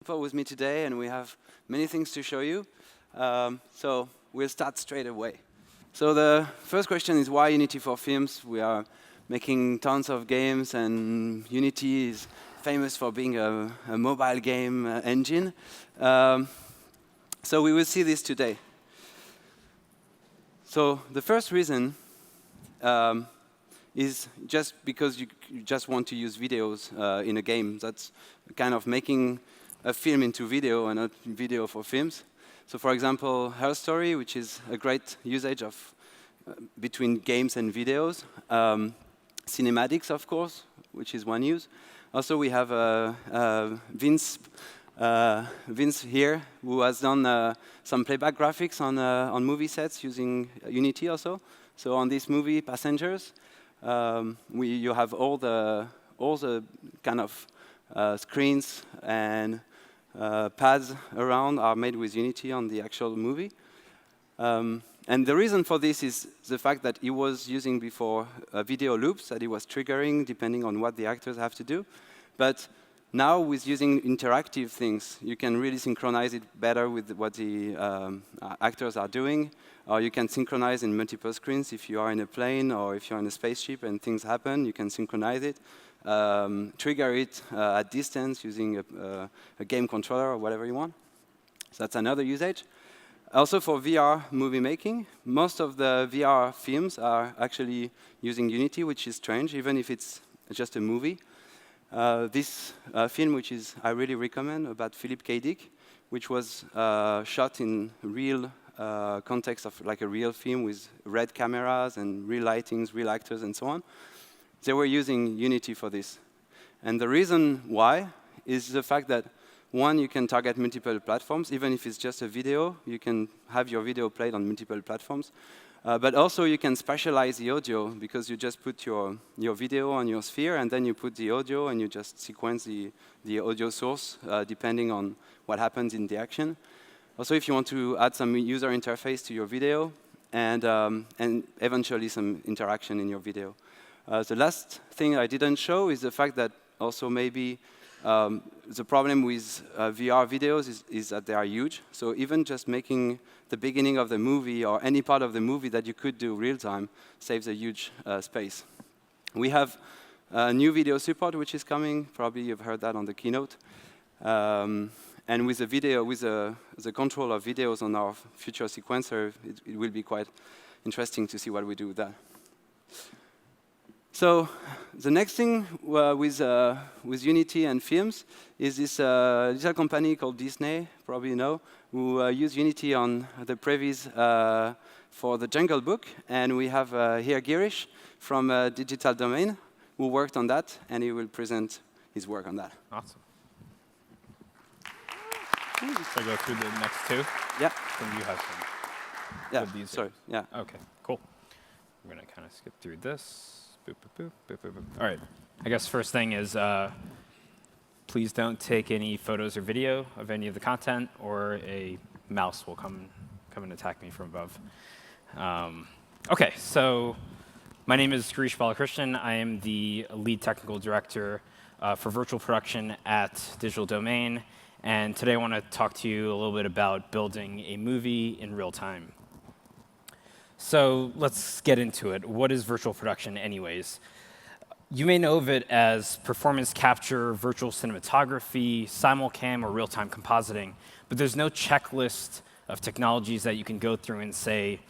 people with me today, and we have many things to show you. So we'll start straight away. So the first question is why Unity for films? We are making tons of games, and Unity is famous for being a mobile game engine. So we will see this today. So the first reason is just because you just want to use videos in a game. That's kind of making a film into video and not video for films. So for example, Her Story, which is a great usage of between games and videos. Cinematics, of course, which is one use. Also, we have Vince here, who has done some playback graphics on movie sets using Unity also. So on this movie, Passengers, you have all the kind of screens and pads around are made with Unity on the actual movie. And the reason for this is the fact that he was using before video loops that he was triggering depending on what the actors have to do. But now with using interactive things, you can really synchronize it better with what the actors are doing. Or you can synchronize in multiple screens if you are in a plane or if you're in a spaceship and things happen, you can synchronize it. Trigger it at distance using a game controller or whatever you want. So that's another usage. Also for VR movie making, most of the VR films are actually using Unity, which is strange, even if it's just a movie. This film, which I really recommend, about Philip K. Dick, which was shot in real context of like a real film with red cameras and real lightings, real actors, and so on. They were using Unity for this. And the reason why is the fact that, one, you can target multiple platforms. Even if it's just a video, you can have your video played on multiple platforms. But also, you can spatialize the audio, because you just put your video on your sphere, and then you put the audio, and you just sequence the audio source, depending on what happens in the action. Also, if you want to add some user interface to your video, and eventually some interaction in your video. The last thing I didn't show is the fact that also maybe the problem with VR videos is that they are huge. So even just making the beginning of the movie or any part of the movie that you could do real time saves a huge space. We have new video support, which is coming. Probably you've heard that on the keynote. And with the video, with the control of videos on our future sequencer, it will be quite interesting to see what we do with that. So the next thing with Unity and films is this little company called Disney, probably you know, who use Unity on the previs for the Jungle Book. And we have here Girish from Digital Domain, who worked on that, and he will present his work on that. Awesome. Should I go through the next two? Yeah. Then you have some. Yeah, of these sorry. Yeah. OK, cool. We're going to kind of skip through this. Boop, boop, boop, boop, boop, boop. All right. I guess first thing is please don't take any photos or video of any of the content, or a mouse will come and attack me from above. OK, so my name is Girish Balakrishnan. I am the lead technical director for virtual production at Digital Domain. And today I want to talk to you a little bit about building a movie in real time. So let's get into it. What is virtual production anyways? You may know of it as performance capture, virtual cinematography, simulcam, or real-time compositing. But there's no checklist of technologies that you can go through and say,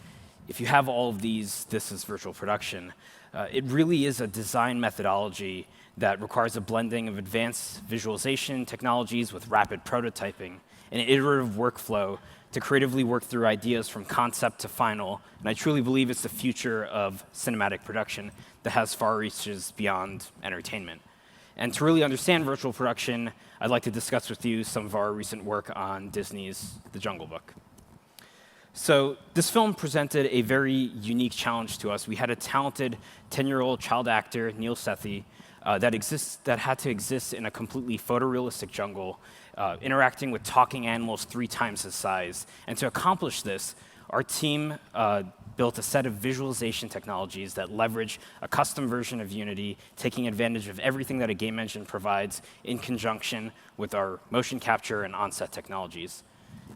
if you have all of these, this is virtual production. It really is a design methodology that requires a blending of advanced visualization technologies with rapid prototyping, and an iterative workflow to creatively work through ideas from concept to final. And I truly believe it's the future of cinematic production that has far reaches beyond entertainment. And to really understand virtual production, I'd like to discuss with you some of our recent work on Disney's The Jungle Book. So this film presented a very unique challenge to us. We had a talented 10-year-old child actor, Neil Sethi, that had to exist in a completely photorealistic jungle, interacting with talking animals 3 times his size. And to accomplish this, our team built a set of visualization technologies that leverage a custom version of Unity, taking advantage of everything that a game engine provides in conjunction with our motion capture and onset technologies.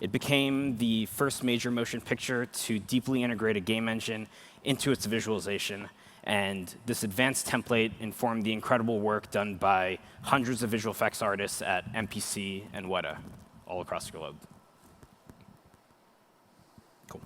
It became the first major motion picture to deeply integrate a game engine into its visualization. And this advanced template informed the incredible work done by hundreds of visual effects artists at MPC and Weta all across the globe. Cool.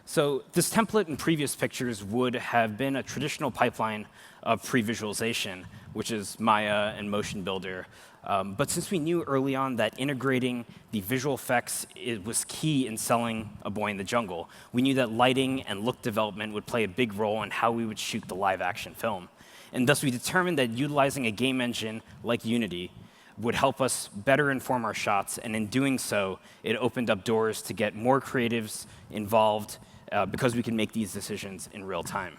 So this template in previous pictures would have been a traditional pipeline of pre-visualization, which is Maya and Motion Builder. But since we knew early on that integrating the visual effects was key in selling A Boy in the Jungle, we knew that lighting and look development would play a big role in how we would shoot the live-action film. And thus we determined that utilizing a game engine like Unity would help us better inform our shots, and in doing so, it opened up doors to get more creatives involved because we can make these decisions in real time.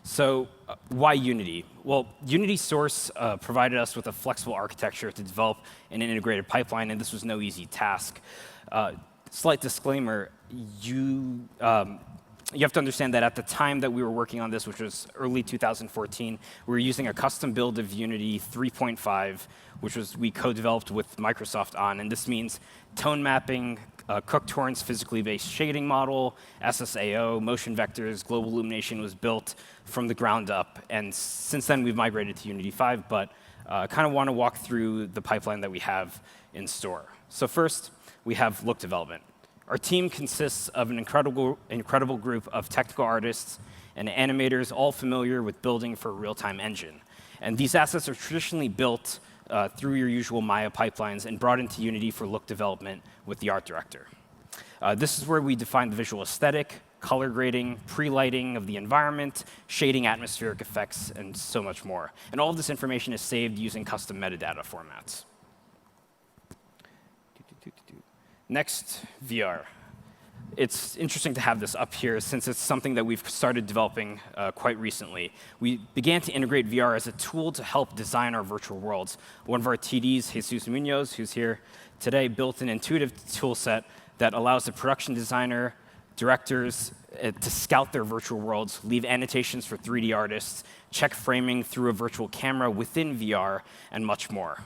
So why Unity? Well, Unity Source provided us with a flexible architecture to develop an integrated pipeline, and this was no easy task. Slight disclaimer, you have to understand that at the time that we were working on this, which was early 2014, we were using a custom build of Unity 3.5, which we co-developed with Microsoft on, and this means tone mapping, Cook Torrent's physically based shading model, SSAO, motion vectors, global illumination was built from the ground up. And since then, we've migrated to Unity 5, but I kind of want to walk through the pipeline that we have in store. So first, we have look development. Our team consists of an incredible group of technical artists and animators, all familiar with building for a real-time engine. And these assets are traditionally built through your usual Maya pipelines and brought into Unity for look development with the art director. This is where we define the visual aesthetic, color grading, pre-lighting of the environment, shading, atmospheric effects, and so much more. And all of this information is saved using custom metadata formats. Next, VR. It's interesting to have this up here since it's something that we've started developing quite recently. We began to integrate VR as a tool to help design our virtual worlds. One of our TDs, Jesus Munoz, who's here today, built an intuitive tool set that allows the production designer, directors to scout their virtual worlds, leave annotations for 3D artists, check framing through a virtual camera within VR, and much more.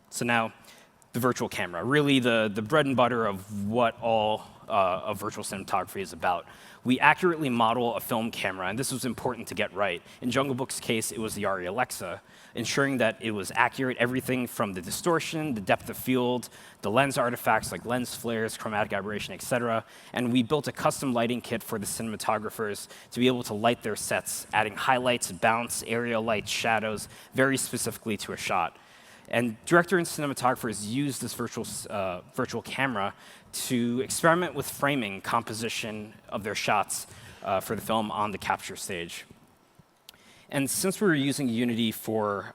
So now, the virtual camera, really the bread and butter of what all of virtual cinematography is about. We accurately model a film camera, and this was important to get right. In Jungle Book's case, it was the Arri Alexa, ensuring that it was accurate, everything from the distortion, the depth of field, the lens artifacts like lens flares, chromatic aberration, etc. And we built a custom lighting kit for the cinematographers to be able to light their sets, adding highlights, bounce, area lights, shadows, very specifically to a shot. And director and cinematographers use this virtual camera to experiment with framing composition of their shots for the film on the capture stage. And since we were using Unity for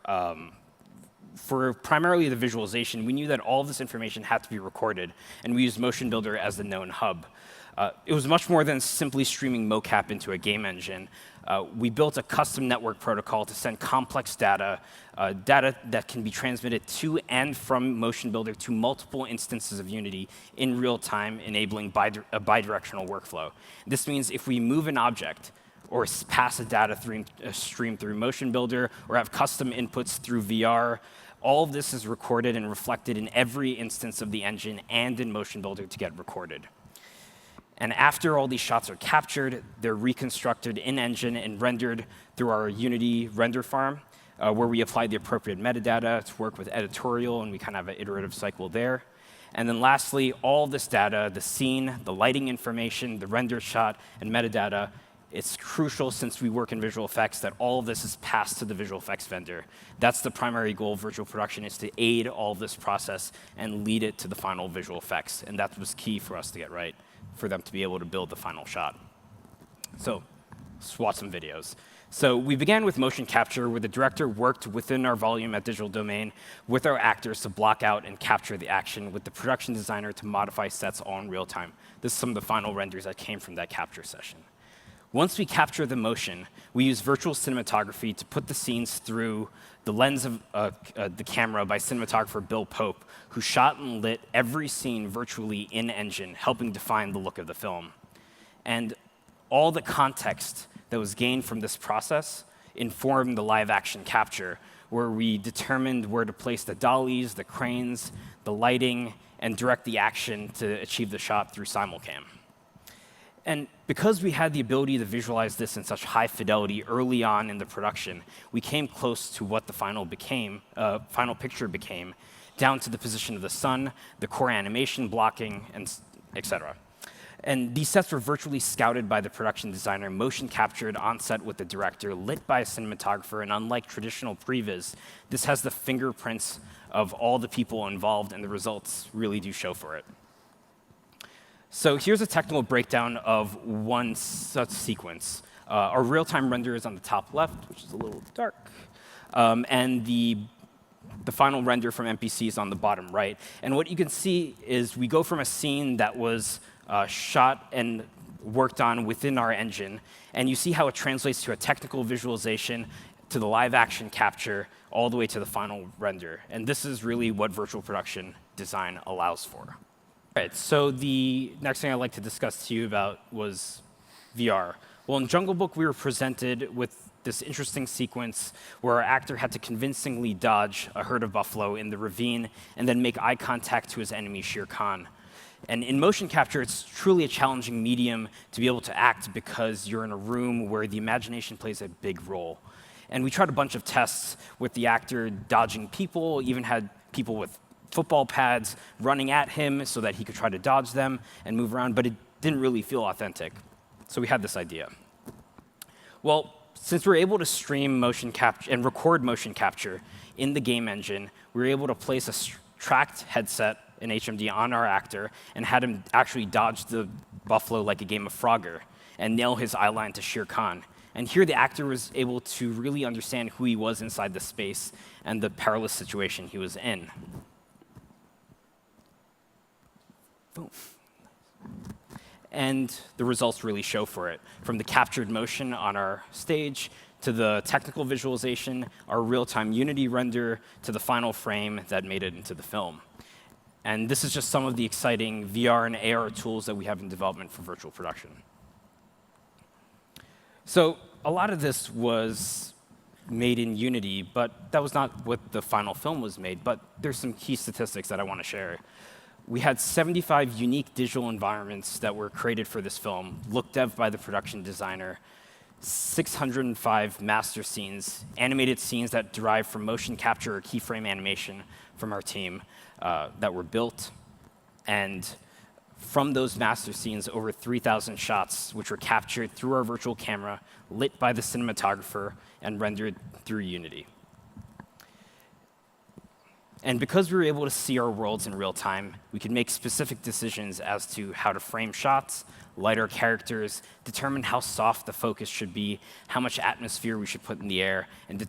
primarily the visualization, we knew that all of this information had to be recorded, and we used Motion Builder as the known hub. It was much more than simply streaming mocap into a game engine. We built a custom network protocol to send complex data that can be transmitted to and from Motion Builder to multiple instances of Unity in real time, enabling a bidirectional workflow. This means if we move an object or pass a data stream through Motion Builder or have custom inputs through VR, all of this is recorded and reflected in every instance of the engine and in Motion Builder to get recorded. And after all these shots are captured, they're reconstructed in-engine and rendered through our Unity render farm, where we apply the appropriate metadata to work with editorial, and we kind of have an iterative cycle there. And then lastly, all this data, the scene, the lighting information, the render shot, and metadata, it's crucial since we work in visual effects that all of this is passed to the visual effects vendor. That's the primary goal of virtual production, is to aid all of this process and lead it to the final visual effects. And that was key for us to get right, for them to be able to build the final shot. So let's watch some videos. So we began with motion capture, where the director worked within our volume at Digital Domain with our actors to block out and capture the action, with the production designer to modify sets all in real time. This is some of the final renders that came from that capture session. Once we capture the motion, we use virtual cinematography to put the scenes through the lens of the camera by cinematographer Bill Pope, who shot and lit every scene virtually in-engine, helping define the look of the film. And all the context that was gained from this process informed the live-action capture, where we determined where to place the dollies, the cranes, the lighting, and direct the action to achieve the shot through simulcam. And because we had the ability to visualize this in such high fidelity early on in the production, we came close to what the final picture became, down to the position of the sun, the core animation blocking, and etc. And these sets were virtually scouted by the production designer, motion captured on set with the director, lit by a cinematographer, and unlike traditional previs, this has the fingerprints of all the people involved, and the results really do show for it. So here's a technical breakdown of one such sequence. Our real-time render is on the top left, which is a little dark, and the final render from MPC is on the bottom right. And what you can see is we go from a scene that was shot and worked on within our engine, and you see how it translates to a technical visualization, to the live-action capture, all the way to the final render. And this is really what virtual production design allows for. All right, so the next thing I'd like to discuss to you about was VR. Well, in Jungle Book, we were presented with this interesting sequence where our actor had to convincingly dodge a herd of buffalo in the ravine and then make eye contact to his enemy, Shere Khan. And in motion capture, it's truly a challenging medium to be able to act because you're in a room where the imagination plays a big role. And we tried a bunch of tests with the actor dodging people, even had people with football pads running at him so that he could try to dodge them and move around, but it didn't really feel authentic. So we had this idea. Well, since we're able to stream motion capture and record motion capture in the game engine, we were able to place a tracked headset in HMD on our actor and had him actually dodge the buffalo like a game of Frogger and nail his eye line to Shere Khan. And here the actor was able to really understand who he was inside the space and the perilous situation he was in. Boom. And the results really show for it. From the captured motion on our stage, to the technical visualization, our real-time Unity render, to the final frame that made it into the film. And this is just some of the exciting VR and AR tools that we have in development for virtual production. So a lot of this was made in Unity, but that was not what the final film was made. But there's some key statistics that I want to share. We had 75 unique digital environments that were created for this film, look dev by the production designer, 605 master scenes, animated scenes that derive from motion capture or keyframe animation from our team that were built. And from those master scenes, over 3,000 shots, which were captured through our virtual camera, lit by the cinematographer, and rendered through Unity. And because we were able to see our worlds in real time, we could make specific decisions as to how to frame shots, light our characters, determine how soft the focus should be, how much atmosphere we should put in the air, and to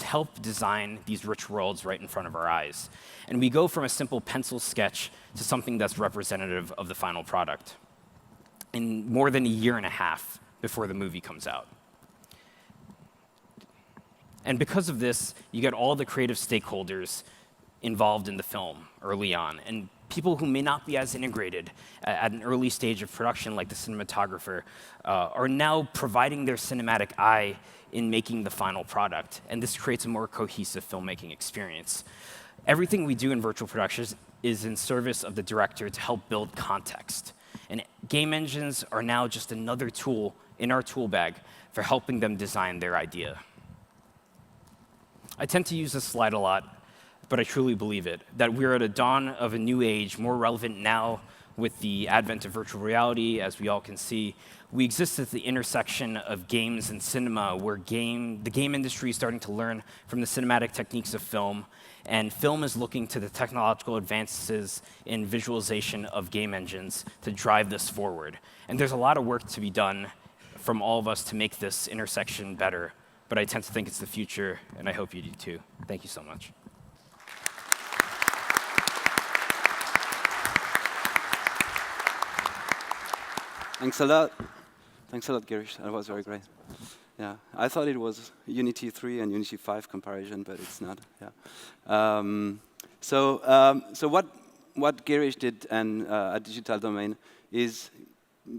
help design these rich worlds right in front of our eyes. And we go from a simple pencil sketch to something that's representative of the final product in more than a year and a half before the movie comes out. And because of this, you get all the creative stakeholders involved in the film early on, and people who may not be as integrated at an early stage of production, like the cinematographer, are now providing their cinematic eye in making the final product, and this creates a more cohesive filmmaking experience. Everything we do in virtual production is in service of the director to help build context, and game engines are now just another tool in our tool bag for helping them design their idea. I tend to use this slide a lot, but I truly believe it, that we're at a dawn of a new age, more relevant now with the advent of virtual reality, as we all can see. We exist at the intersection of games and cinema, where the game industry is starting to learn from the cinematic techniques of film, and film is looking to the technological advances in visualization of game engines to drive this forward. And there's a lot of work to be done from all of us to make this intersection better, but I tend to think it's the future, and I hope you do too. Thank you so much. Thanks a lot. Thanks a lot, Girish. That was very great. Yeah, I thought it was Unity 3 and Unity 5 comparison, but it's not. Yeah. So what Girish did and at Digital Domain is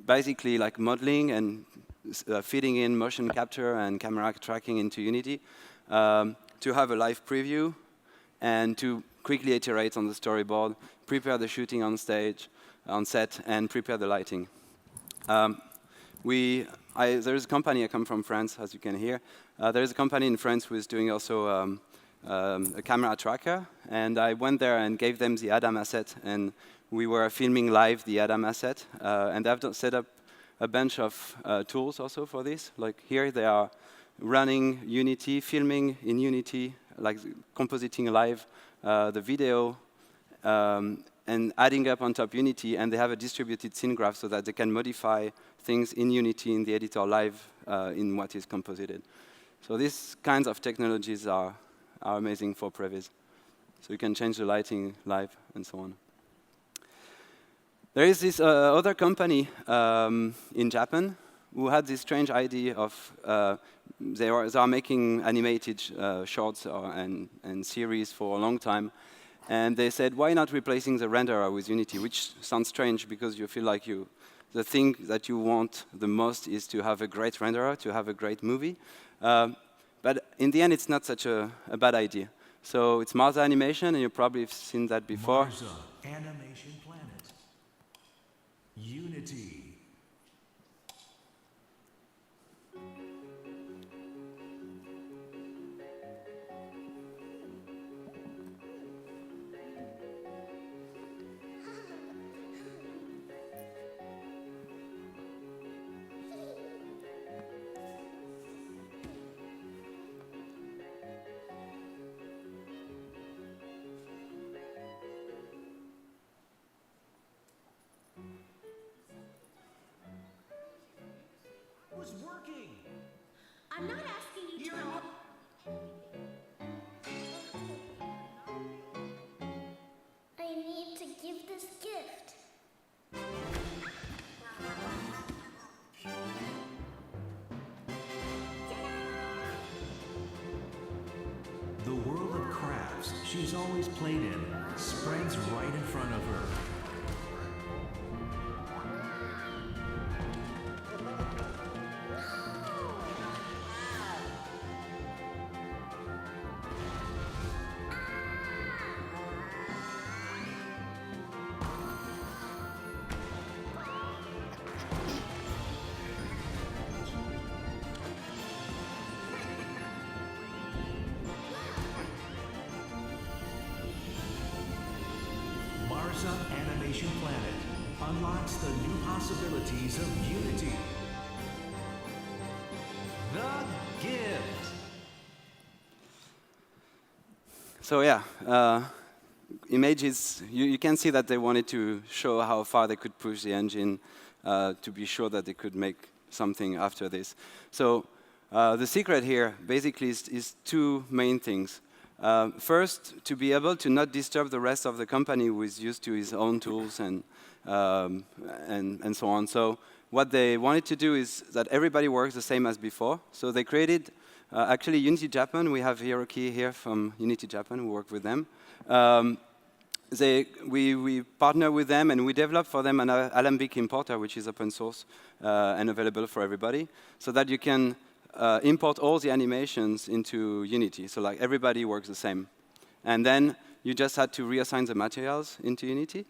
basically like modeling and feeding in motion capture and camera tracking into Unity to have a live preview and to quickly iterate on the storyboard, prepare the shooting on stage, on set, and prepare the lighting. There is a company, I come from France, as you can hear. There is a company in France who is doing also a camera tracker, and I went there and gave them the Adam asset, and we were filming live the Adam asset, and they've set up a bunch of tools also for this. Like here, they are running Unity, filming in Unity, like compositing live the video, and adding up on top Unity, and they have a distributed scene graph so that they can modify things in Unity in the editor live in what is composited. So these kinds of technologies are amazing for previs. So you can change the lighting live and so on. There is this other company in Japan who had this strange idea of they are making animated shorts and series for a long time. And they said, why not replacing the renderer with Unity, which sounds strange because you feel like the thing that you want the most is to have a great renderer, to have a great movie. But in the end, it's not such a bad idea. So it's Marza Animation, and you probably have seen that before. Marza Animation Planet. Unity. Was working. I'm not asking you to help. I need to give this gift. The world of crafts she's always played in spreads right in front of her. Marza Animation Planet unlocks the new possibilities of Unity. The gift. So yeah, images, you can see that they wanted to show how far they could push the engine to be sure that they could make something after this. So the secret here basically is two main things. First, to be able to not disturb the rest of the company who is used to his own tools and so on. So what they wanted to do is that everybody works the same as before. So they created, actually Unity Japan, we have Hiroki here from Unity Japan, we work with them. We partner with them and we develop for them an Alembic importer, which is open source and available for everybody, so that you can import all the animations into Unity. So like everybody works the same. And then you just had to reassign the materials into Unity.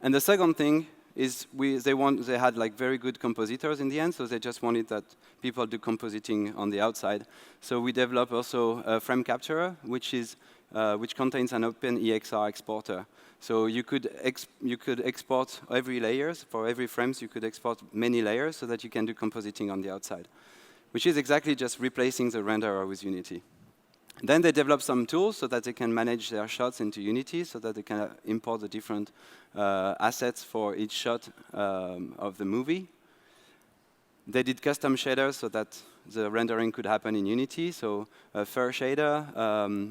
And the second thing is they had like very good compositors in the end, so they just wanted that people do compositing on the outside. So we developed also a frame capturer, which contains an open EXR exporter. So you could export every layers. For every frames, you could export many layers so that you can do compositing on the outside, which is exactly just replacing the renderer with Unity. Then they developed some tools so that they can manage their shots into Unity, so that they can import the different assets for each shot of the movie. They did custom shaders so that the rendering could happen in Unity, so a fur shader,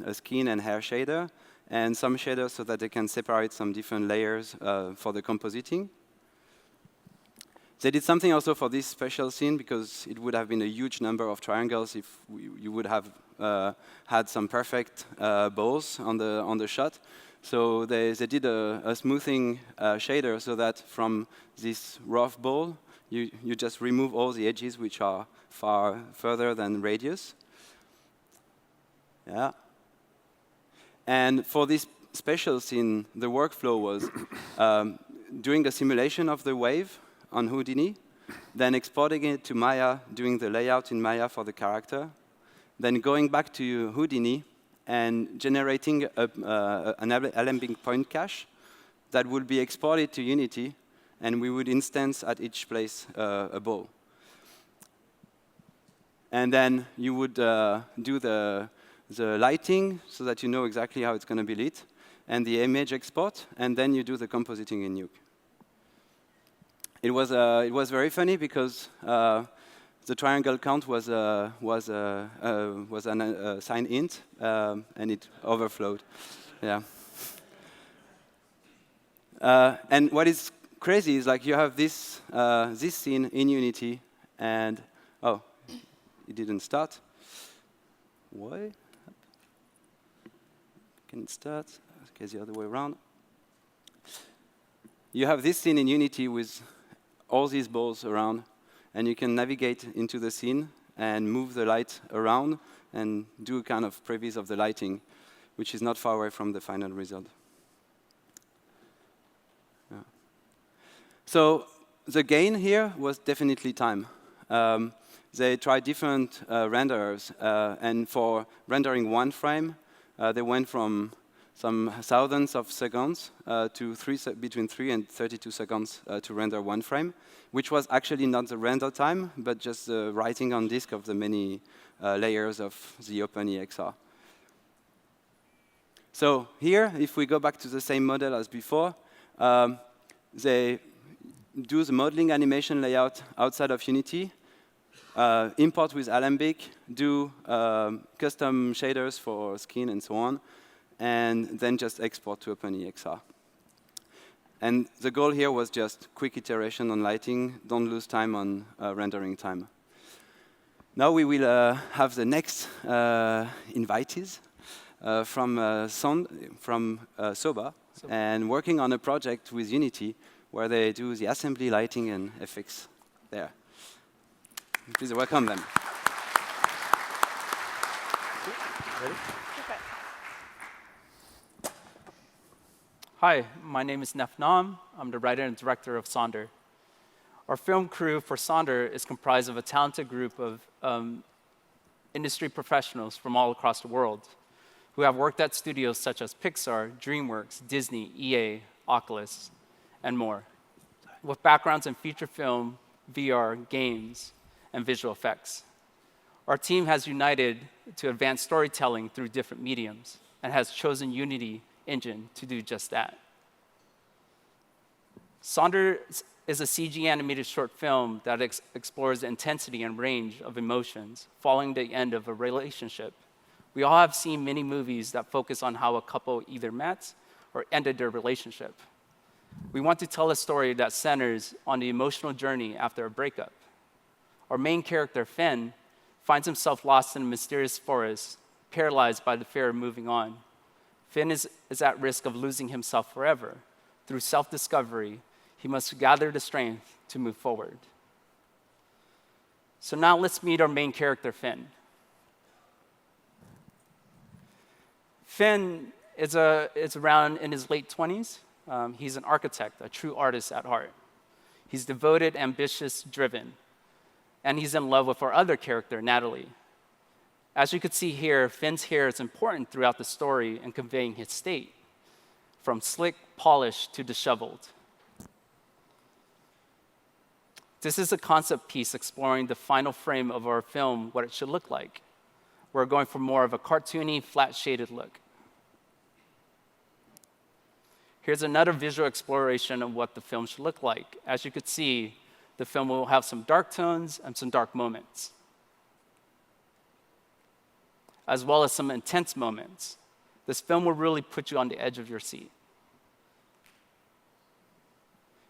a skin and hair shader, and some shaders so that they can separate some different layers for the compositing. They did something also for this special scene because it would have been a huge number of triangles if you would have had some perfect balls on the shot. So they did a smoothing shader so that from this rough ball, you just remove all the edges which are far further than radius. Yeah. And for this special scene, the workflow was doing a simulation of the wave on Houdini, then exporting it to Maya, doing the layout in Maya for the character, then going back to Houdini and generating an alembic point cache that would be exported to Unity, and we would instance at each place a ball. And then you would do the lighting so that you know exactly how it's going to be lit, and the image export, and then you do the compositing in Nuke. It was very funny because the triangle count was an signed int, and it overflowed. Yeah. And what is crazy is like you have this this scene in Unity, and oh, it didn't start. Why? Can it start? Okay, the other way around. You have this scene in Unity with all these balls around, and you can navigate into the scene and move the light around and do a kind of previs of the lighting, which is not far away from the final result. Yeah. So the gain here was definitely time. They tried different renderers, and for rendering one frame, they went from some thousands of seconds to between 3 and 32 seconds to render one frame, which was actually not the render time, but just the writing on disk of the many layers of the OpenEXR. So here, if we go back to the same model as before, they do the modeling animation layout outside of Unity, import with Alembic, do custom shaders for skin and so on, and then just export to OpenEXR. And the goal here was just quick iteration on lighting, don't lose time on rendering time. Now we will have the next invitees from Soba, and working on a project with Unity where they do the assembly, lighting, and effects there. Please welcome them. Ready? Hi, my name is Neth. I'm the writer and director of Sonder. Our film crew for Sonder is comprised of a talented group of industry professionals from all across the world who have worked at studios such as Pixar, DreamWorks, Disney, EA, Oculus, and more, with backgrounds in feature film, VR, games, and visual effects. Our team has united to advance storytelling through different mediums and has chosen Unity engine to do just that. Sonder is a CG animated short film that explores the intensity and range of emotions following the end of a relationship. We all have seen many movies that focus on how a couple either met or ended their relationship. We want to tell a story that centers on the emotional journey after a breakup. Our main character, Finn, finds himself lost in a mysterious forest, paralyzed by the fear of moving on. Finn is at risk of losing himself forever. Through self-discovery, he must gather the strength to move forward. So now let's meet our main character, Finn. Finn is around in his late 20s. He's an architect, a true artist at heart. He's devoted, ambitious, driven. And he's in love with our other character, Natalie. As you can see here, Finn's hair is important throughout the story in conveying his state, from slick, polished, to disheveled. This is a concept piece exploring the final frame of our film, what it should look like. We're going for more of a cartoony, flat-shaded look. Here's another visual exploration of what the film should look like. As you could see, the film will have some dark tones and some dark moments, as well as some intense moments. This film will really put you on the edge of your seat.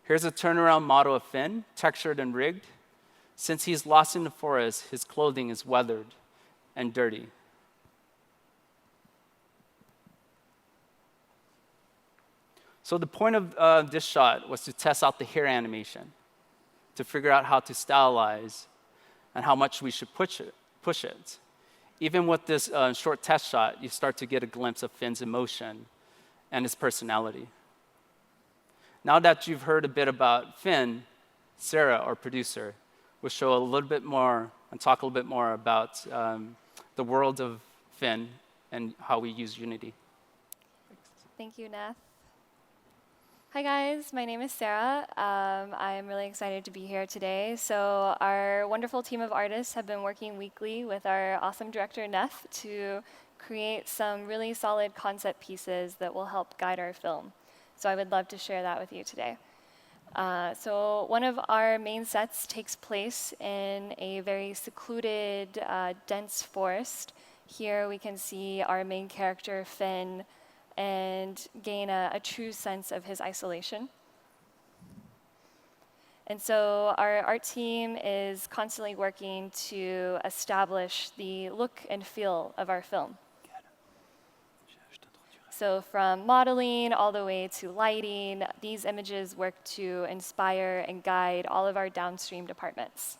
Here's a turnaround model of Finn, textured and rigged. Since he's lost in the forest, his clothing is weathered and dirty. So the point of this shot was to test out the hair animation, to figure out how to stylize and how much we should push it. Even with this short test shot, you start to get a glimpse of Finn's emotion and his personality. Now that you've heard a bit about Finn, Sara, our producer, will show a little bit more and talk a little bit more about the world of Finn and how we use Unity. Thank you, Neth. Hi guys, my name is Sara. I'm really excited to be here today. So our wonderful team of artists have been working weekly with our awesome director, Neth, to create some really solid concept pieces that will help guide our film. So I would love to share that with you today. So one of our main sets takes place in a very secluded, dense forest. Here we can see our main character, Finn, and gain a true sense of his isolation. And so our art team is constantly working to establish the look and feel of our film. So from modeling all the way to lighting, these images work to inspire and guide all of our downstream departments.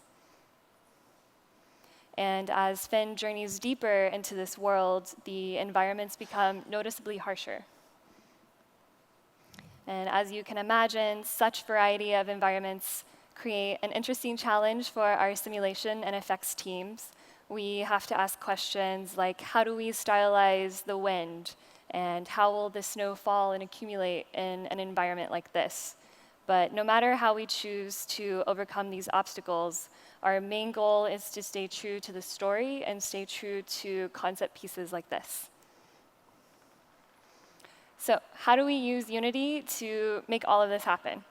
And as Finn journeys deeper into this world, the environments become noticeably harsher. And as you can imagine, such variety of environments create an interesting challenge for our simulation and effects teams. We have to ask questions like, how do we stylize the wind? And how will the snow fall and accumulate in an environment like this? But no matter how we choose to overcome these obstacles, our main goal is to stay true to the story and stay true to concept pieces like this. So how do we use Unity to make all of this happen?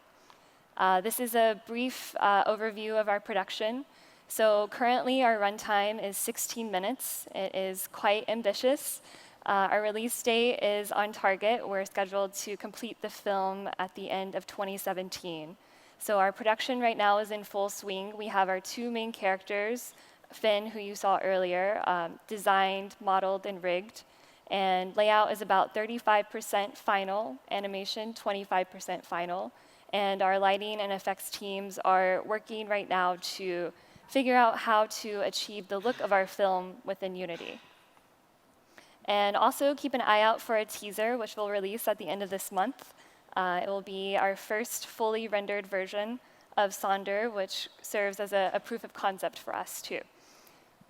This is a brief overview of our production. So currently our runtime is 16 minutes. It is quite ambitious. Our release date is on target. We're scheduled to complete the film at the end of 2017. So our production right now is in full swing. We have our two main characters, Finn, who you saw earlier, designed, modeled, and rigged. And layout is about 35% final, animation 25% final. And our lighting and effects teams are working right now to figure out how to achieve the look of our film within Unity. And also keep an eye out for a teaser, which we'll release at the end of this month. It will be our first fully rendered version of Sonder, which serves as a proof of concept for us, too.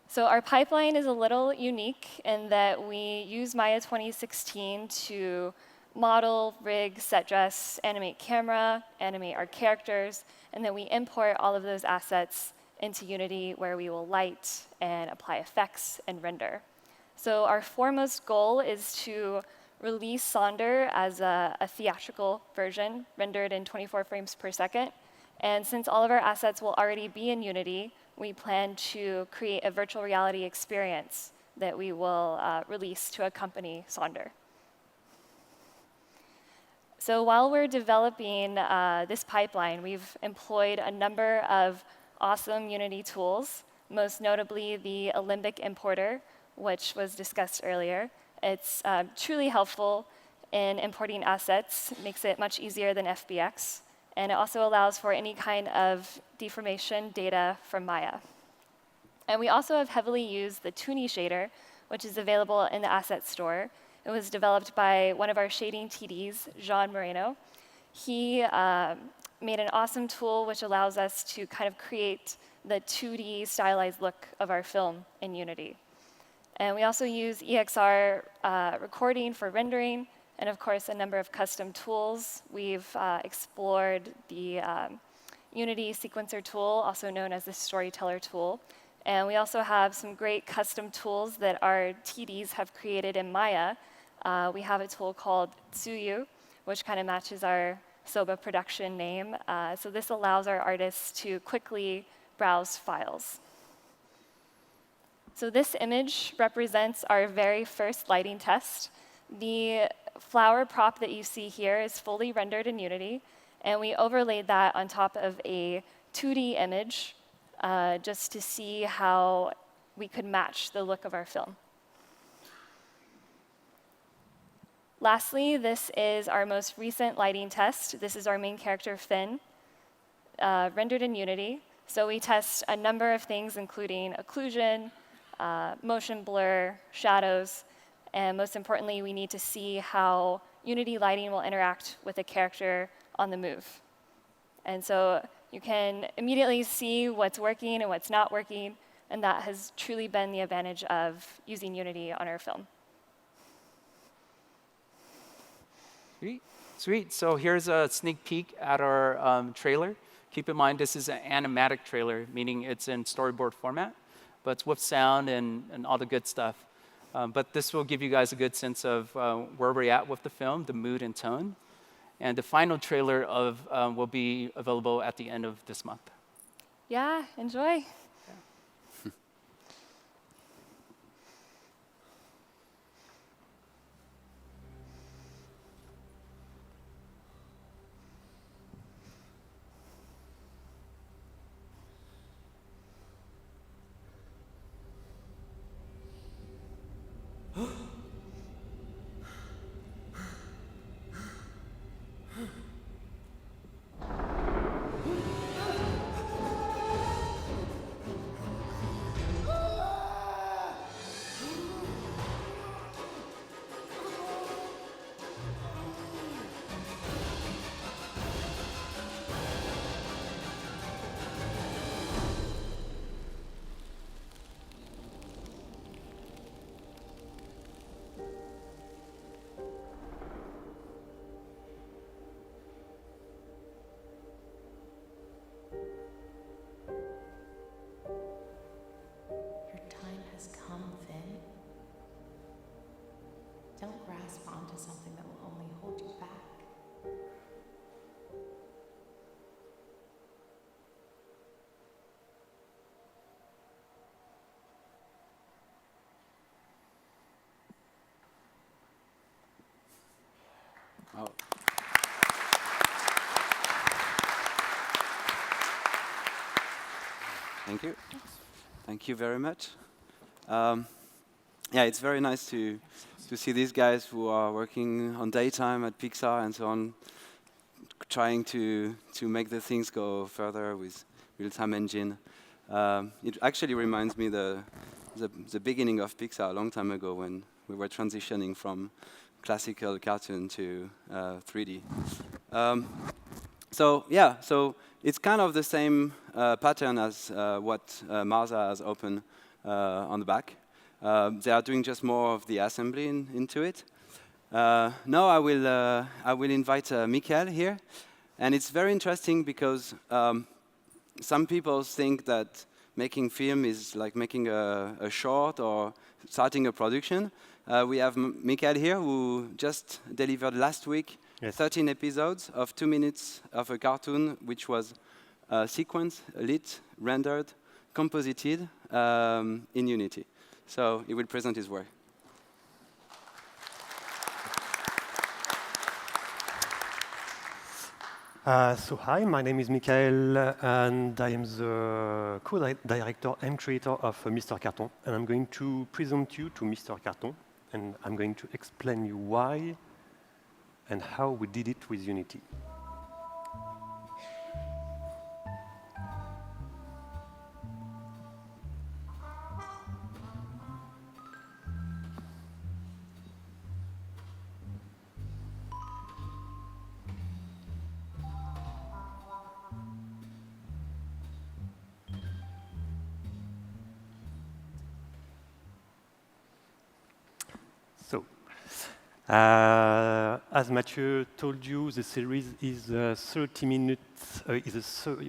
So our pipeline is a little unique in that we use Maya 2016 to model, rig, set dress, animate camera, animate our characters, and then we import all of those assets into Unity, where we will light and apply effects and render. So our foremost goal is to release Sonder as a theatrical version, rendered in 24 frames per second. And since all of our assets will already be in Unity, we plan to create a virtual reality experience that we will release to accompany Sonder. So while we're developing this pipeline, we've employed a number of awesome Unity tools, most notably the Alembic importer, which was discussed earlier. It's truly helpful in importing assets, makes it much easier than FBX, and it also allows for any kind of deformation data from Maya. And we also have heavily used the Tuni Shader, which is available in the asset store. It was developed by one of our shading TDs, Jean Moreno. He made an awesome tool which allows us to kind of create the 2D stylized look of our film in Unity. And we also use EXR recording for rendering, and of course, a number of custom tools. We've explored the Unity sequencer tool, also known as the storyteller tool. And we also have some great custom tools that our TDs have created in Maya. We have a tool called Tsuyu, which kind of matches our Soba production name. So this allows our artists to quickly browse files. So this image represents our very first lighting test. The flower prop that you see here is fully rendered in Unity, And we overlaid that on top of a 2D image just to see how we could match the look of our film. Lastly, this is our most recent lighting test. This is our main character, Finn, rendered in Unity. So we test a number of things, including occlusion, motion blur, shadows, and most importantly, we need to see how Unity lighting will interact with a character on the move. And so you can immediately see what's working and what's not working, and that has truly been the advantage of using Unity on our film. Sweet. So here's a sneak peek at our trailer. Keep in mind, this is an animatic trailer, meaning it's in storyboard format, but it's with sound and all the good stuff. But this will give you guys a good sense of where we're at with the film, the mood and tone. And the final trailer will be available at the end of this month. Yeah, enjoy. Don't grasp onto something that will only hold you back. Oh. Thank you. Thank you very much. Yeah, it's very nice to see these guys who are working on daytime at Pixar and so on, trying to make the things go further with real-time engine. It actually reminds me the beginning of Pixar a long time ago when we were transitioning from classical cartoon to 3D. So yeah, so it's kind of the same pattern as what Marza has opened on the back. They are doing just more of the assembly into it. Now I will invite Michaël here, and it's very interesting because some people think that making film is like making a short or starting a production. We have Michaël here who just delivered last week 13 episodes of 2 minutes of a cartoon which was sequenced, lit, rendered, composited in Unity. So he will present his work. So hi, my name is Michaël, and I am the co-director and creator of Mr Carton, and I'm going to present you to Mr Carton, and I'm going to explain you why and how we did it with Unity. So, as Mathieu told you, the series is 30 minutes.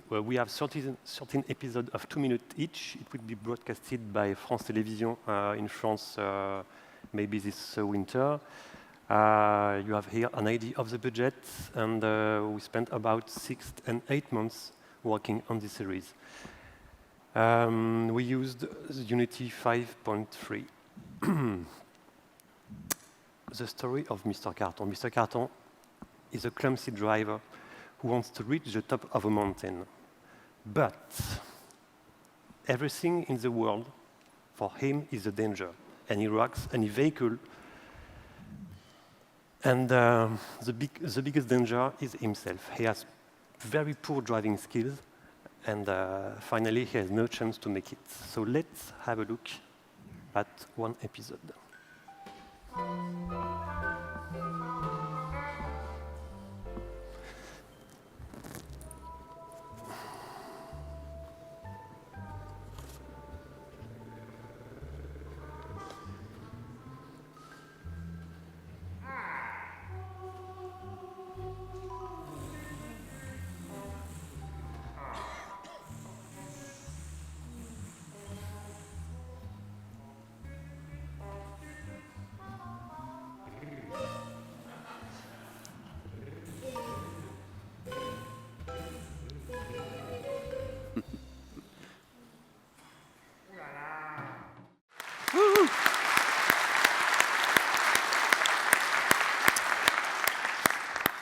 We have 13 episodes of 2 minutes each. It will be broadcasted by France Télévisions in France, maybe this winter. You have here an idea of the budget, and we spent about 6 and 8 months working on this series. We used Unity 5.3. The story of Mr. Carton. Mr. Carton is a clumsy driver who wants to reach the top of a mountain. But everything in the world, for him, is a danger. Any rocks, any vehicle. And the biggest danger is himself. He has very poor driving skills, and finally, he has no chance to make it. So let's have a look at one episode.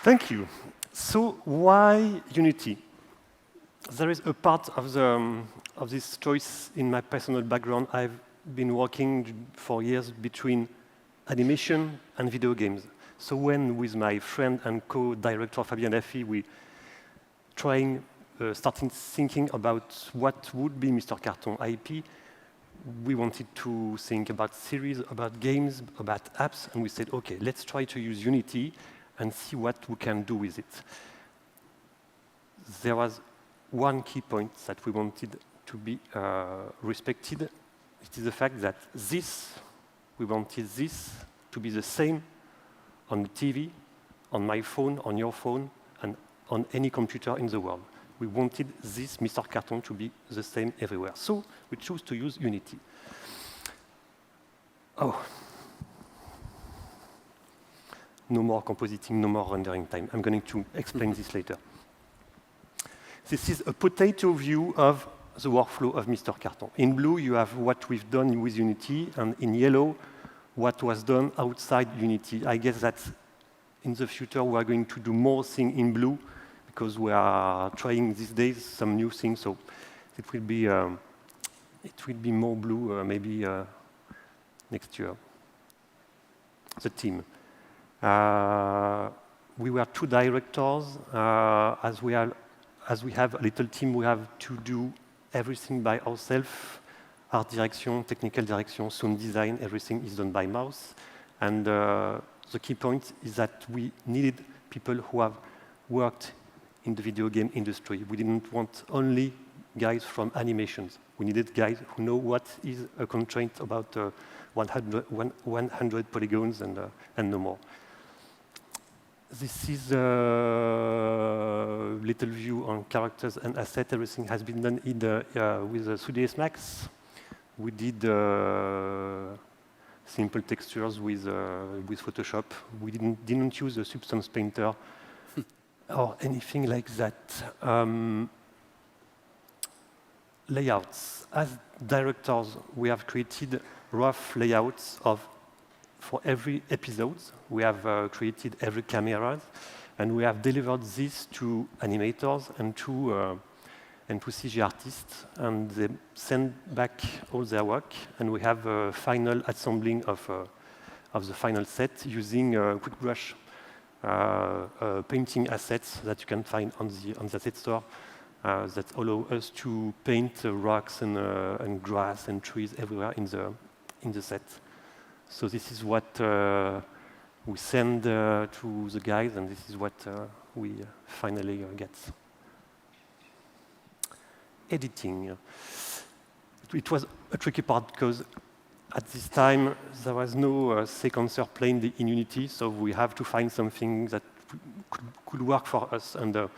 Thank you. So why Unity? There is a part of this choice in my personal background. I've been working for years between animation and video games. So when, with my friend and co-director Fabien Daffy, we started thinking about what would be Mr. Carton IP, we wanted to think about series, about games, about apps, and we said, okay, let's try to use Unity and see what we can do with it. There was one key point that we wanted to be respected. It is the fact that we wanted this to be the same on the TV, on my phone, on your phone, and on any computer in the world. We wanted this Mr. Carton to be the same everywhere. So we chose to use Unity. Oh. No more compositing, no more rendering time. I'm going to explain this later. This is a potato view of the workflow of Mr. Carton. In blue, you have what we've done with Unity, and in yellow, what was done outside Unity. I guess that in the future, we are going to do more things in blue, because we are trying these days some new things, so it will be more blue maybe next year. The team. We were two directors. As we have a little team, we have to do everything by ourselves. Art direction, technical direction, sound design, everything is done by mouse. And the key point is that we needed people who have worked in the video game industry. We didn't want only guys from animations. We needed guys who know what is a constraint about 100 polygons and no more. This is a little view on characters and assets. Everything has been done with 3ds Max. We did simple textures with Photoshop. We didn't use a Substance Painter or anything like that. Layouts. As directors, we have created rough layouts for every episode. We have created every camera, and we have delivered this to animators and to CG artists, and they send back all their work, and we have a final assembling of the final set using quick brush painting assets that you can find on the asset store that allow us to paint rocks and grass and trees everywhere in the set. So this is what we send to the guys, and this is what we finally get. Editing. It was a tricky part because at this time there was no sequencer plane in Unity, so we have to find something that could work for us. And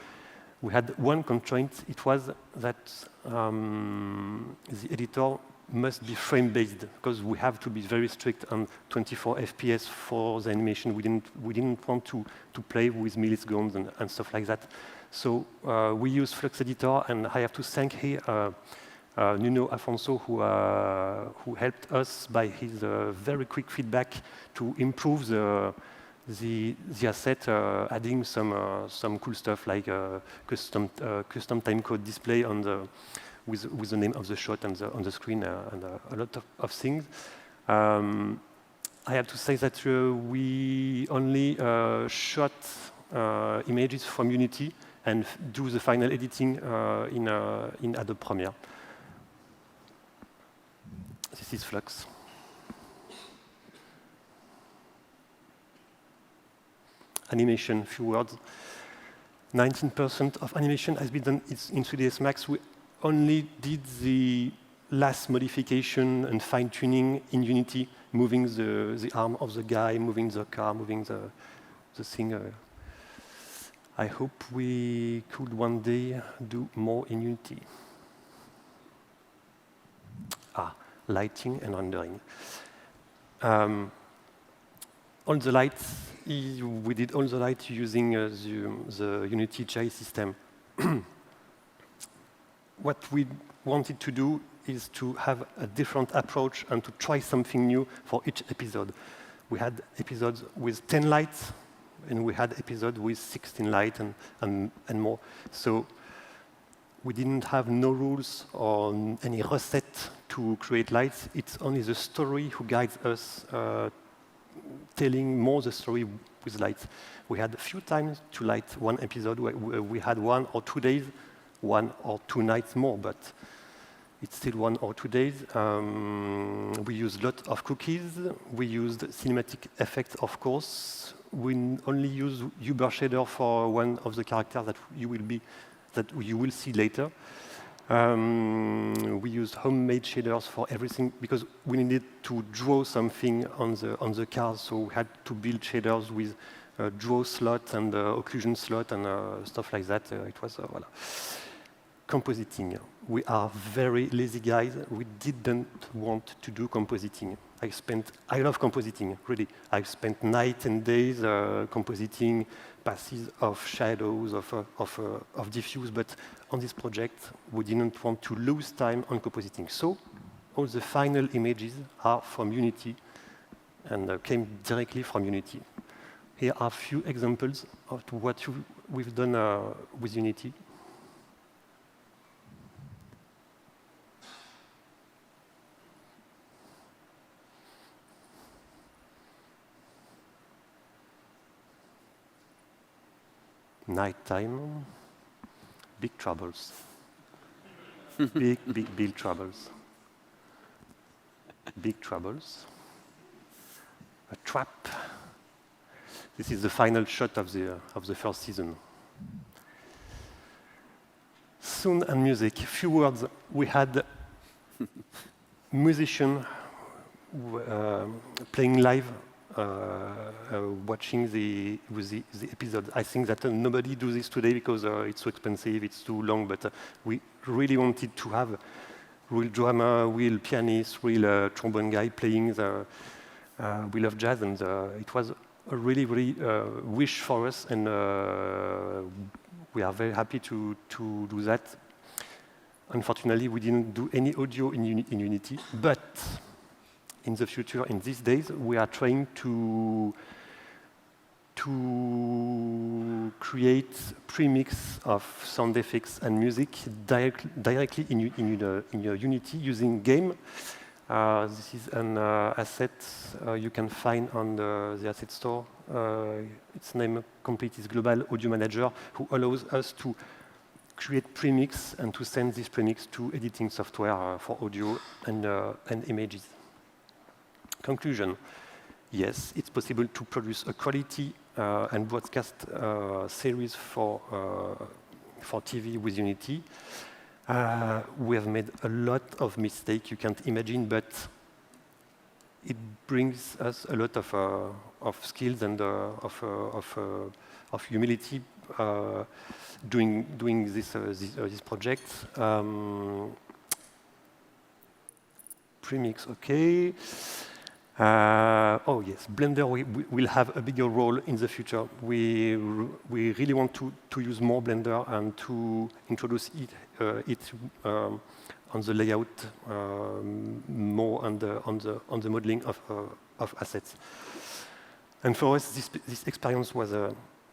we had one constraint. It was that the editor must be frame-based, because we have to be very strict on 24 FPS for the animation. We didn't want to play with milliseconds and stuff like that. So we use Flux Editor, and I have to thank here Nuno Afonso, who helped us by his very quick feedback to improve the the asset, adding some cool stuff like custom timecode display on the with the name of the shot on the screen and a lot of things. I have to say that we only shot images from Unity and do the final editing in Adobe Premiere. This is Flux. Animation, few words. 19% of animation has been done in 3ds Max. We only did the last modification and fine-tuning in Unity, moving the arm of the guy, moving the car, moving the thing. I hope we could one day do more in Unity. Lighting and rendering. All the lights, we did all the lights using the Unity GI system. What we wanted to do is to have a different approach and to try something new for each episode. We had episodes with 10 lights, and we had episodes with 16 lights and more. So we didn't have no rules or any recette to create lights. It's only the story who guides us, telling more the story with lights. We had a few times to light one episode. We had 1 or 2 days, 1 or 2 nights more, but it's still 1 or 2 days. We used a lot of cookies. We used cinematic effects, of course. We only use Uber shader for one of the characters that you will see later. We used homemade shaders for everything because we needed to draw something on the cars, so we had to build shaders with draw slot and occlusion slot and stuff like that. It was voilà. Compositing. We are very lazy guys. We didn't want to do compositing. I love compositing, really. I've spent nights and days compositing passes of shadows, of diffuse, but on this project, we didn't want to lose time on compositing. So all the final images are from Unity and came directly from Unity. Here are a few examples of what we've done with Unity. Nighttime, big troubles. big troubles. Big troubles. A trap. This is the final shot of the first season. Sound and music. Few words. We had musician playing live. Watching the episode. I think that nobody does this today because it's so expensive, it's too long, but we really wanted to have real drummer, real pianist, real trombone guy playing we love jazz, and it was a really wish for us, and we are very happy to do that. Unfortunately, we didn't do any audio in Unity, but in the future, in these days, we are trying to create premix of sound effects and music directly in your Unity using game. This is an asset you can find on the asset store. Its name complete is Global Audio Manager, who allows us to create premix and to send this premix to editing software for audio and images. Conclusion. Yes, it's possible to produce a quality and broadcast series for TV with Unity. We have made a lot of mistakes you can't imagine, but it brings us a lot of skills and of humility doing this project. Premix, okay. Oh yes, Blender will have a bigger role in the future. We really want to use more Blender and to introduce it on the layout more on the modeling of assets. And for us, this experience was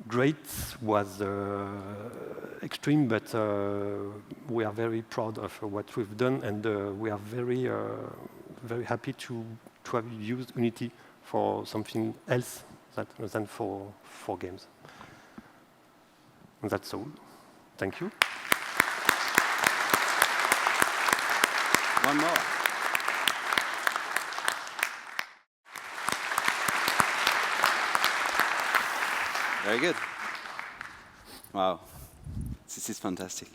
great, was extreme, but we are very proud of what we've done, and we are very, very happy to have used Unity for something else than for games. And that's all. Thank you. One more. Very good. Wow, this is fantastic.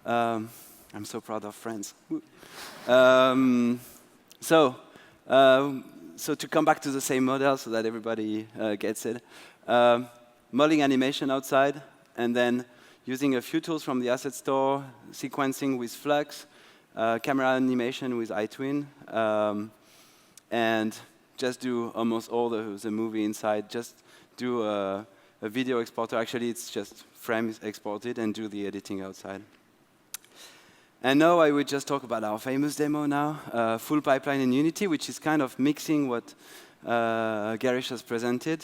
I'm so proud of friends. So to come back to the same model so that everybody gets it, modeling animation outside, and then using a few tools from the asset store, sequencing with Flux, camera animation with iTwin, and just do almost all the movie inside. Just do a video exporter. Actually, it's just frames exported and do the editing outside. And now I would just talk about our famous demo now, full pipeline in Unity, which is kind of mixing what Girish has presented,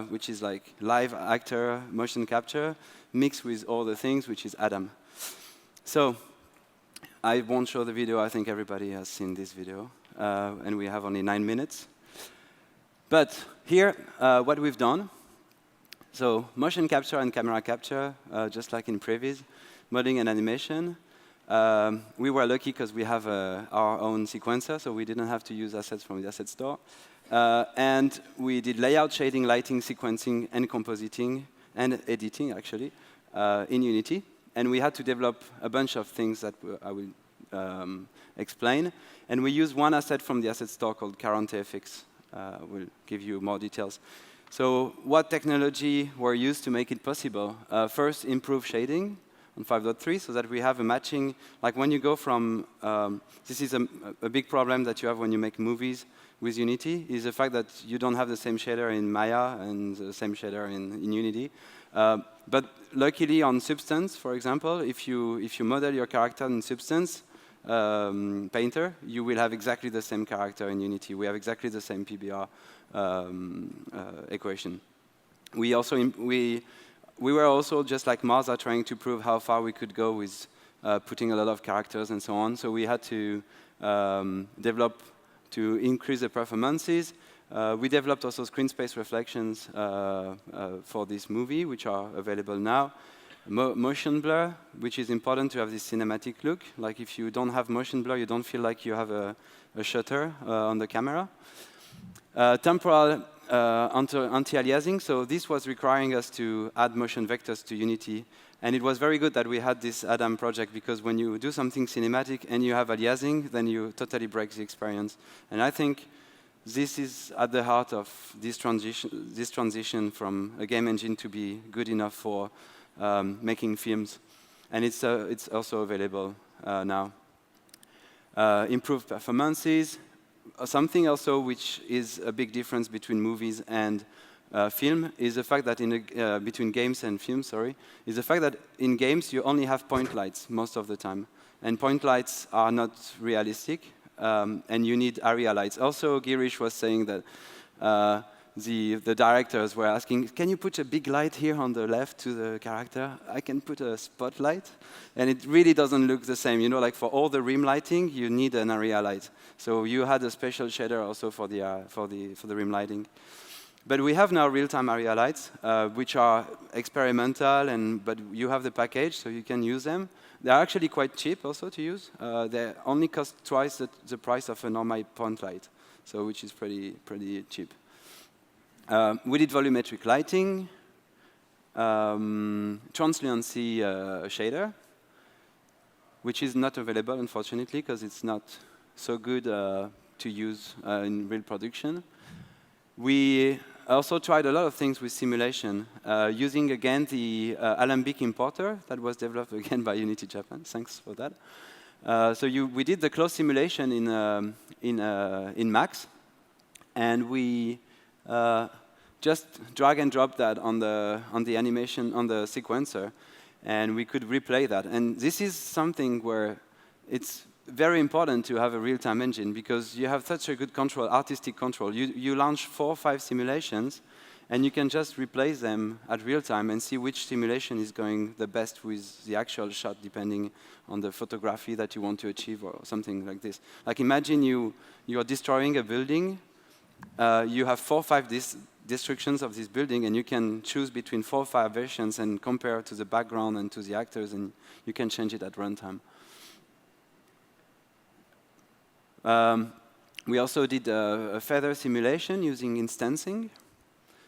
which is like live actor, motion capture, mixed with all the things, which is Adam. So I won't show the video. I think everybody has seen this video. And we have only 9 minutes. But here, what we've done, so motion capture and camera capture, just like in previs, modeling and animation. We were lucky because we have our own sequencer, so we didn't have to use assets from the asset store. And we did layout, shading, lighting, sequencing, and compositing, and editing, actually, in Unity. And we had to develop a bunch of things that I will explain. And we used one asset from the asset store called Courante FX. We'll give you more details. So what technology were used to make it possible? First, improve shading on 5.3 so that we have a matching. Like when you go from, this is a big problem that you have when you make movies with Unity, is the fact that you don't have the same shader in Maya and the same shader in Unity. But luckily on Substance, for example, if you model your character in Substance Painter, you will have exactly the same character in Unity. We have exactly the same PBR equation. We were also, just like Marza, trying to prove how far we could go with putting a lot of characters and so on. So we had to develop to increase the performances. We developed also screen space reflections for this movie, which are available now. Motion blur, which is important to have this cinematic look. Like if you don't have motion blur, you don't feel like you have a shutter on the camera. Temporal anti-aliasing, so this was requiring us to add motion vectors to Unity. And it was very good that we had this Adam project, because when you do something cinematic and you have aliasing, then you totally break the experience. And I think this is at the heart of this transition from a game engine to be good enough for making films. And it's also available now. Improved performances. Something also which is a big difference between movies and film is the fact that between games and film, is the fact that in games you only have point lights most of the time. And point lights are not realistic, and you need area lights. Also, Girish was saying that the directors were asking, can you put a big light here on the left to the character? I can put a spotlight. And it really doesn't look the same. You know, like for all the rim lighting, you need an area light. So you had a special shader also for the rim lighting. But we have now real-time area lights, which are experimental, but you have the package, so you can use them. They're actually quite cheap also to use. They only cost twice the price of a normal point light, so which is pretty cheap. We did volumetric lighting, translucency shader, which is not available, unfortunately, because it's not so good to use in real production. We also tried a lot of things with simulation, using, again, the Alembic importer that was developed, again, by Unity Japan. Thanks for that. So we did the closed simulation in Max, and we just drag and drop that on the animation, on the sequencer, and we could replay that. And this is something where it's very important to have a real-time engine because you have such a good control, artistic control. You launch 4 or 5 simulations, and you can just replace them at real time and see which simulation is going the best with the actual shot, depending on the photography that you want to achieve or something like this. Like imagine you are destroying a building. You have 4 or 5 destructions of this building, and you can choose between 4 or 5 versions and compare to the background and to the actors, and you can change it at runtime. We also did a feather simulation using instancing.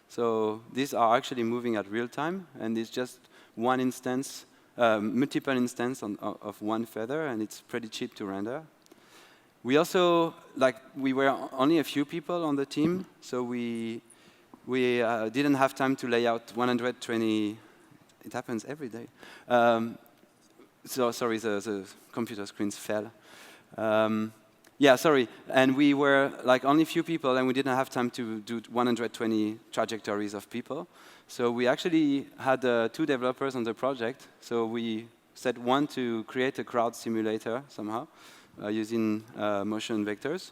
So these are actually moving at real time, and it's just one instance, multiple instances of one feather, and it's pretty cheap to render. We also, we were only a few people on the team, so we didn't have time to lay out 120. It happens every day. So sorry, the computer screens fell. Yeah, sorry. And we were only a few people, and we didn't have time to do 120 trajectories of people. So we actually had 2 developers on the project. So we set one to create a crowd simulator somehow using motion vectors,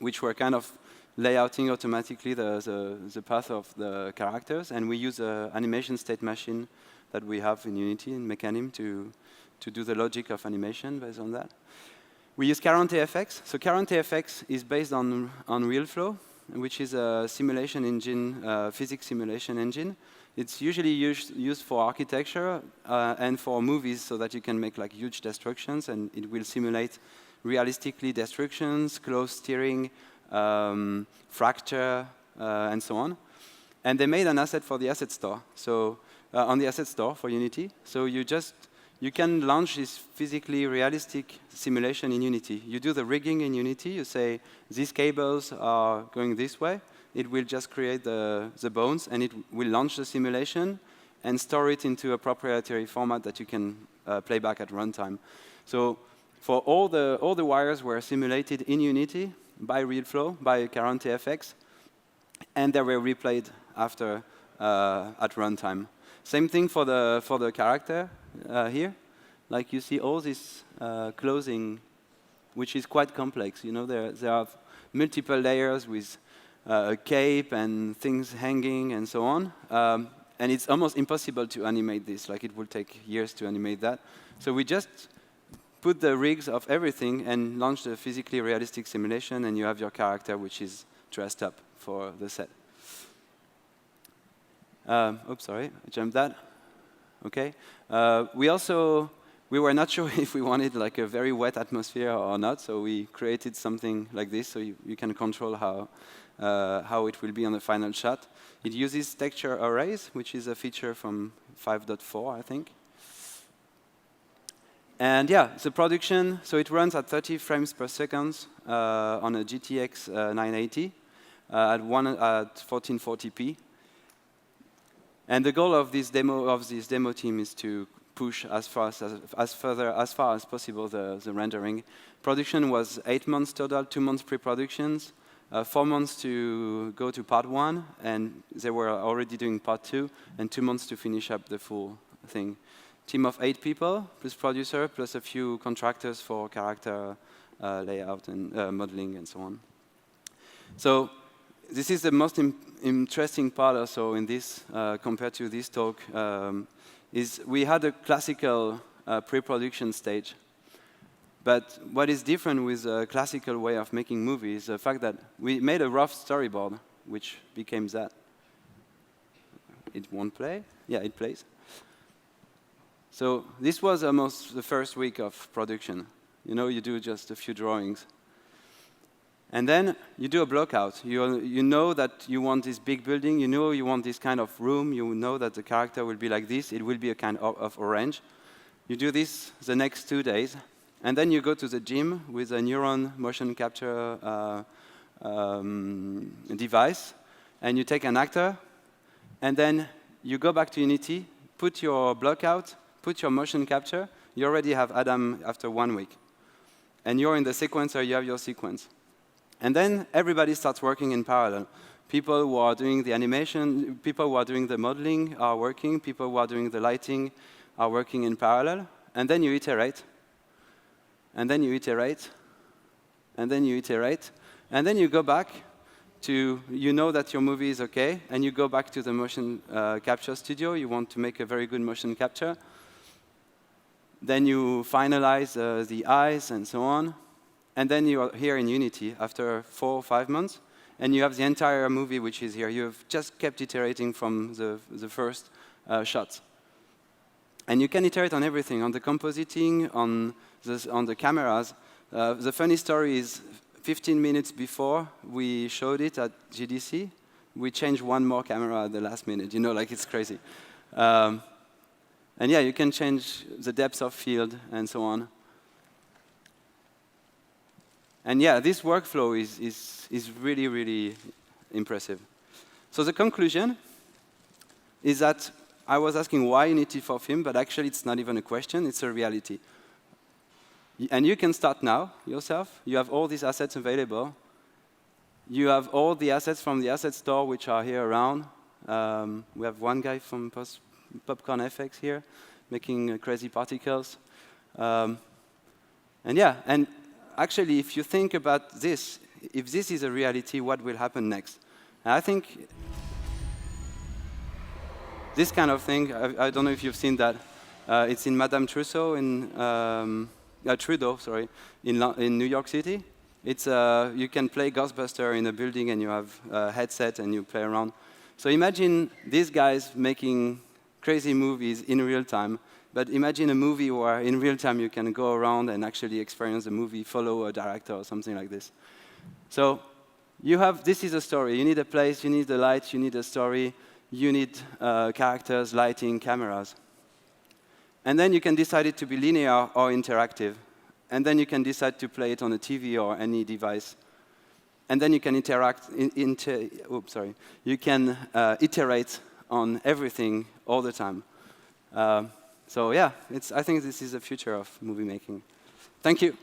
which were kind of layouting automatically the path of the characters. And we use an animation state machine that we have in Unity in Mecanim to do the logic of animation based on that. We use Courante FX. So Courante FX is based on RealFlow, which is a simulation engine, physics simulation engine. It's usually used for architecture and for movies, so that you can make huge destructions, and it will simulate realistically destructions, close steering, fracture, and so on. And they made an asset for the asset store. So on the asset store for Unity. So you can launch this physically realistic simulation in Unity. You do the rigging in Unity. You say, these cables are going this way. It will just create the bones, and it will launch the simulation and store it into a proprietary format that you can play back at runtime. So for all the wires were simulated in Unity by RealFlow, by Courante FX, and they were replayed after at runtime. Same thing for the character here. You see all this clothing, which is quite complex. There are multiple layers with a cape and things hanging and so on. And it's almost impossible to animate this. It will take years to animate that. So we just put the rigs of everything and launch the physically realistic simulation, and you have your character, which is dressed up for the set. Oops, sorry, I jumped that. Okay. We were not sure if we wanted a very wet atmosphere or not, so we created something like this, so you can control how it will be on the final shot. It uses texture arrays, which is a feature from 5.4, I think. And yeah, the production, so it runs at 30 frames per second on a GTX 980 at 1440p. And the goal of this demo team is to push as far as possible the rendering. Production was 8 months total, 2 months pre-productions, 4 months to go to part 1, and they were already doing part 2, and 2 months to finish up the full thing. Team of 8 people, plus producer, plus a few contractors for character layout and modeling and so on. So this is the most interesting part also in this, compared to this talk, is we had a classical pre-production stage. But what is different with a classical way of making movies is the fact that we made a rough storyboard, which became that. It won't play? Yeah, it plays. So this was almost the first week of production. You do just a few drawings. And then you do a blockout. You know that you want this big building. You know you want this kind of room. You know that the character will be like this. It will be a kind of orange. You do this the next 2 days. And then you go to the gym with a Neuron motion capture device. And you take an actor. And then you go back to Unity, put your blockout, put your motion capture. You already have Adam after 1 week. And you're in the sequencer, you have your sequence. And then everybody starts working in parallel. People who are doing the animation, people who are doing the modeling are working, people who are doing the lighting are working in parallel. And then you iterate. and then you iterate, and then you iterate, and then you go back to, you know that your movie is OK, and you go back to the motion capture studio. You want to make a very good motion capture. Then you finalize the eyes and so on. And then you are here in Unity after 4 or 5 months, and you have the entire movie which is here. You've just kept iterating from the first shots. And you can iterate on everything, on the compositing, on the cameras. The funny story is 15 minutes before we showed it at GDC, we changed one more camera at the last minute. You know, like it's crazy. And yeah, you can change the depth of field and so on. And yeah, this workflow is really, really impressive. So the conclusion is that I was asking why Unity for film, but actually it's not even a question, it's a reality. And you can start now yourself. You have all these assets available. You have all the assets from the asset store which are here around. We have one guy from Popcorn FX here making crazy particles. And yeah, and actually, if you think about this, if this is a reality, what will happen next? And I think this kind of thing, I don't know if you've seen that. It's in Madame Trousseau Trudeau, sorry, in New York City. It's you can play Ghostbuster in a building and you have a headset and you play around. So imagine these guys making crazy movies in real time. But imagine a movie where in real time you can go around and actually experience the movie, follow a director or something like this. So you have, this is a story. You need a place, you need the light, you need a story, you need characters, lighting, cameras. And then you can decide it to be linear or interactive. And then you can decide to play it on a TV or any device. And then you can you can iterate on everything all the time. So yeah, I think this is the future of movie making. Thank you.